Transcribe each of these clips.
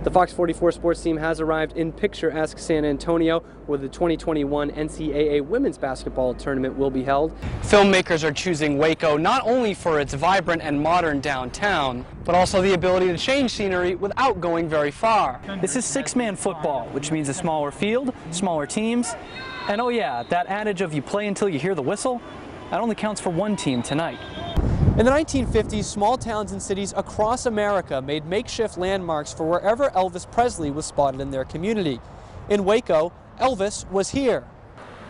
The Fox 44 sports team has arrived in picturesque San Antonio, where the 2021 NCAA women's basketball tournament will be held. Filmmakers are choosing Waco not only for its vibrant and modern downtown, but also the ability to change scenery without going very far. This is six-man football, which means a smaller field, smaller teams, and oh yeah, that adage of you play until you hear the whistle, that only counts for one team tonight. In the 1950s, small towns and cities across America made makeshift landmarks for wherever Elvis Presley was spotted in their community. In Waco, Elvis was here.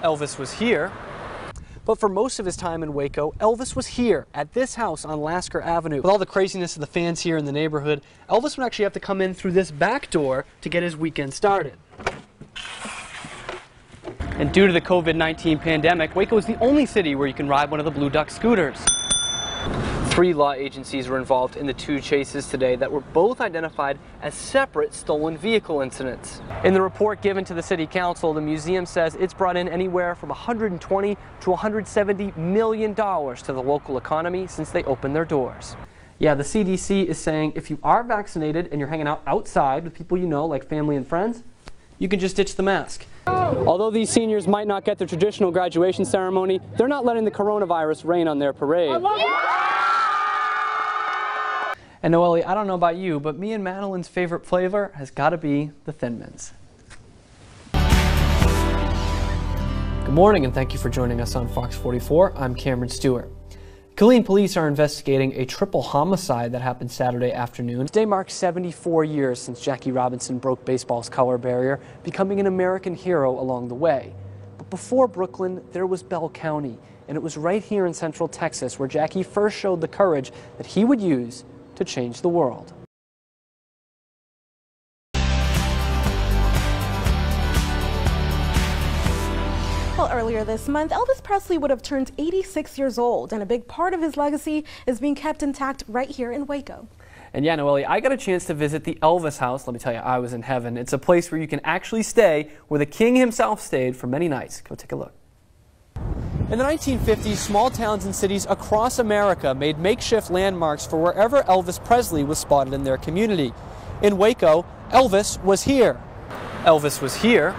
Elvis was here. But for most of his time in Waco, Elvis was here at this house on Lasker Avenue. With all the craziness of the fans here in the neighborhood, Elvis would actually have to come in through this back door to get his weekend started. And due to the COVID-19 pandemic, Waco is the only city where you can ride one of the Blue Duck scooters. 3 law agencies were involved in the 2 chases today that were both identified as separate stolen vehicle incidents. In the report given to the City Council, the museum says it's brought in anywhere from $120 to $170 million to the local economy since they opened their doors. Yeah, the CDC is saying if you are vaccinated and you're hanging out outside with people you know, like family and friends, you can just ditch the mask. Although these seniors might not get their traditional graduation ceremony, they're not letting the coronavirus rain on their parade. And Noelle, I don't know about you, but me and Madeline's favorite flavor has got to be the Thin Mints. Good morning and thank you for joining us on Fox 44. I'm Cameron Stuart. Killeen police are investigating a triple homicide that happened Saturday afternoon. Today marks 74 years since Jackie Robinson broke baseball's color barrier, becoming an American hero along the way. But before Brooklyn, there was Bell County, and it was right here in Central Texas where Jackie first showed the courage that he would use to change the world. Well, earlier this month, Elvis Presley would have turned 86 years old, and a big part of his legacy is being kept intact right here in Waco. And yeah, Noelle, I got a chance to visit the Elvis house. Let me tell you, I was in heaven. It's a place where you can actually stay, where the king himself stayed for many nights. Go take a look. In the 1950s, small towns and cities across America made makeshift landmarks for wherever Elvis Presley was spotted in their community. In Waco, Elvis was here. Elvis was here.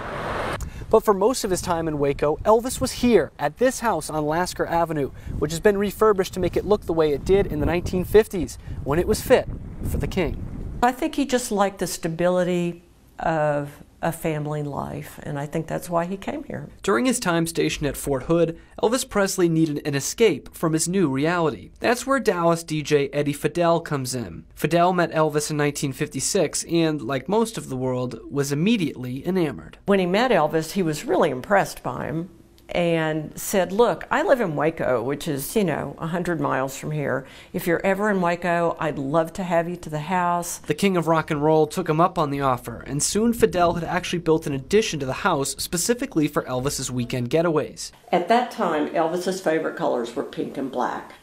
But for most of his time in Waco, Elvis was here at this house on Lasker Avenue, which has been refurbished to make it look the way it did in the 1950s, when it was fit for the king. I think he just liked the stability of a family life, and I think that's why he came here. During his time stationed at Fort Hood, Elvis Presley needed an escape from his new reality. That's where Dallas DJ Eddie Fidel comes in. Fidel met Elvis in 1956 and, like most of the world, was immediately enamored. When he met Elvis, he was really impressed by him and said, look, I live in Waco, which is, 100 miles from here. If you're ever in Waco, I'd love to have you to the house. The king of rock and roll took him up on the offer, and soon Fidel had actually built an addition to the house specifically for Elvis's weekend getaways. At that time, Elvis's favorite colors were pink and black.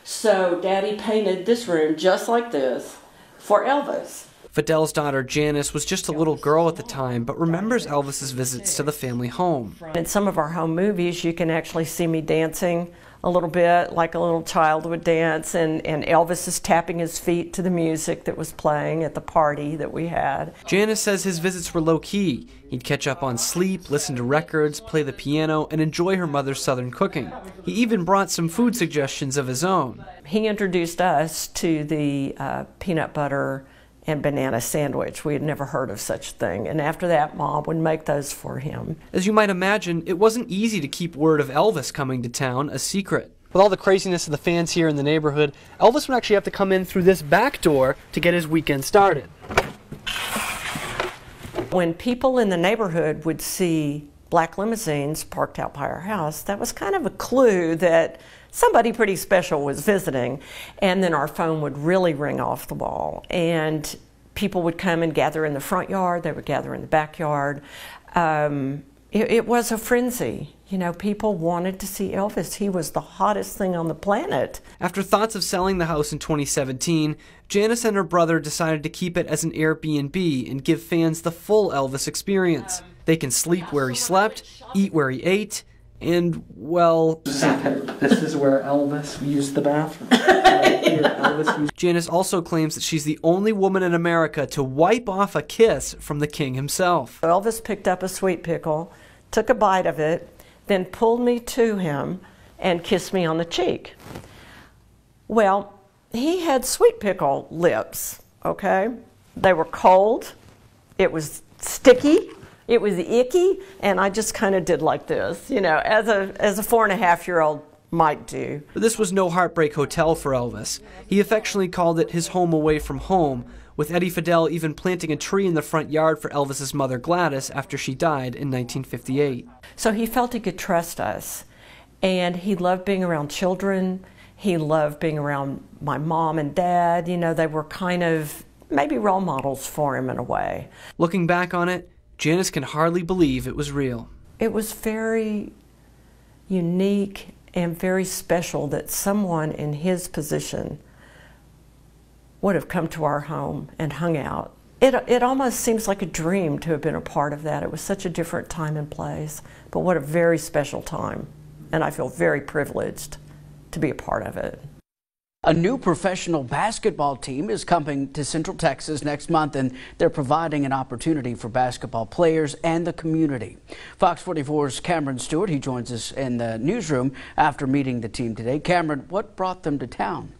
So Daddy painted this room just like this for Elvis. Fidel's daughter Janice was just a little girl at the time, but remembers Elvis's visits to the family home. In some of our home movies, you can actually see me dancing a little bit like a little child would dance, and Elvis is tapping his feet to the music that was playing at the party that we had. Janice says his visits were low-key. He'd catch up on sleep, listen to records, play the piano, and enjoy her mother's southern cooking. He even brought some food suggestions of his own. He introduced us to the peanut butter and banana sandwich. We had never heard of such a thing, and after that, Mom would make those for him. As you might imagine, it wasn't easy to keep word of Elvis coming to town a secret. With all the craziness of the fans here in the neighborhood, Elvis would actually have to come in through this back door to get his weekend started. When people in the neighborhood would see black limousines parked out by our house, that was kind of a clue that somebody pretty special was visiting, and then our phone would really ring off the wall, and people would come and gather in the front yard, they would gather in the backyard. It was a frenzy. People wanted to see Elvis. He was the hottest thing on the planet. After thoughts of selling the house in 2017, Janice and her brother decided to keep it as an Airbnb and give fans the full Elvis experience. They can sleep where he slept, eat where he ate, and, well, this is where Elvis used the bathroom. Janice also claims that she's the only woman in America to wipe off a kiss from the king himself. Elvis picked up a sweet pickle, took a bite of it, then pulled me to him and kissed me on the cheek. Well, he had sweet pickle lips, okay? They were cold, it was sticky, it was icky, and I just kind of did like this, you know, as a 4.5-year-old might do. But this was no heartbreak hotel for Elvis. He affectionately called it his home away from home, with Eddie Fidel even planting a tree in the front yard for Elvis's mother Gladys after she died in 1958. So he felt he could trust us, and he loved being around children. He loved being around my mom and dad. You know, they were kind of maybe role models for him in a way. Looking back on it, Janice can hardly believe it was real. It was very unique and very special that someone in his position would have come to our home and hung out. It almost seems like a dream to have been a part of that. It was such a different time and place, but what a very special time. And I feel very privileged to be a part of it. A new professional basketball team is coming to Central Texas next month, and they're providing an opportunity for basketball players and the community. Fox 44's Cameron Stuart, he joins us in the newsroom after meeting the team today. Cameron, what brought them to town?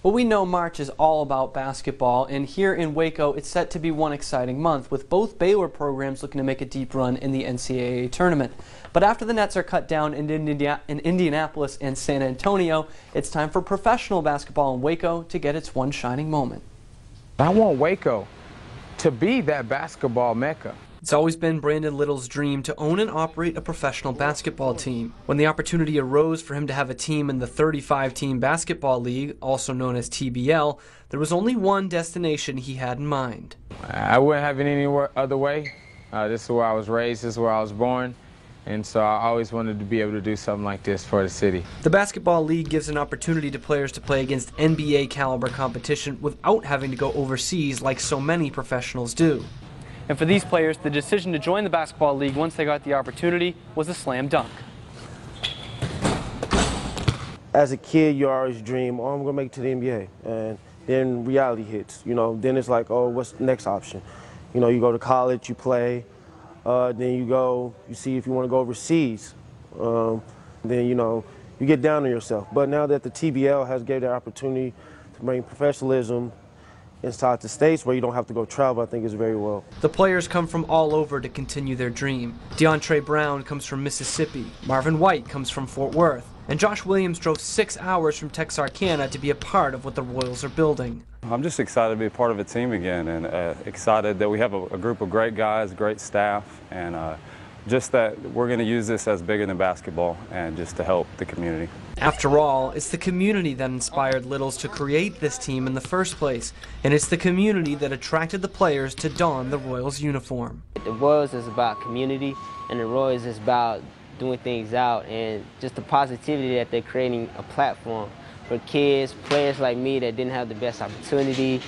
Well, we know March is all about basketball, and here in Waco, it's set to be one exciting month, with both Baylor programs looking to make a deep run in the NCAA tournament. But after the nets are cut down in Indianapolis and San Antonio, it's time for professional basketball in Waco to get its one shining moment. I want Waco to be that basketball mecca. It's always been Brandon Little's dream to own and operate a professional basketball team. When the opportunity arose for him to have a team in the 35-team basketball league, also known as TBL, there was only one destination he had in mind. I wouldn't have it any other way. This is where I was raised, this is where I was born, and so I always wanted to be able to do something like this for the city. The basketball league gives an opportunity to players to play against NBA caliber competition without having to go overseas like so many professionals do. And for these players, the decision to join the basketball league once they got the opportunity was a slam dunk. As a kid, you always dream, oh, I'm going to make it to the NBA. And then reality hits, you know. Then it's like, oh, what's the next option? You know, you go to college, you play. Then you see if you want to go overseas. Then, you know, you get down on yourself. But now that the TBL has gave that opportunity to bring professionalism inside the States where you don't have to go travel, I think is very well. The players come from all over to continue their dream. DeONTREI Brown comes from Mississippi, Marvin White comes from Fort Worth, and Josh Williams drove 6 hours from Texarkana to be a part of what the Royals are building. I'm just excited to be a part of a team again, and excited that we have a group of great guys, great staff, and just that we're going to use this as bigger than basketball and just to help the community. After all, it's the community that inspired Littles to create this team in the first place, and it's the community that attracted the players to don the Royals uniform. The Royals is about community, and the Royals is about doing things out, and just the positivity that they're creating a platform for kids, players like me that didn't have the best opportunity,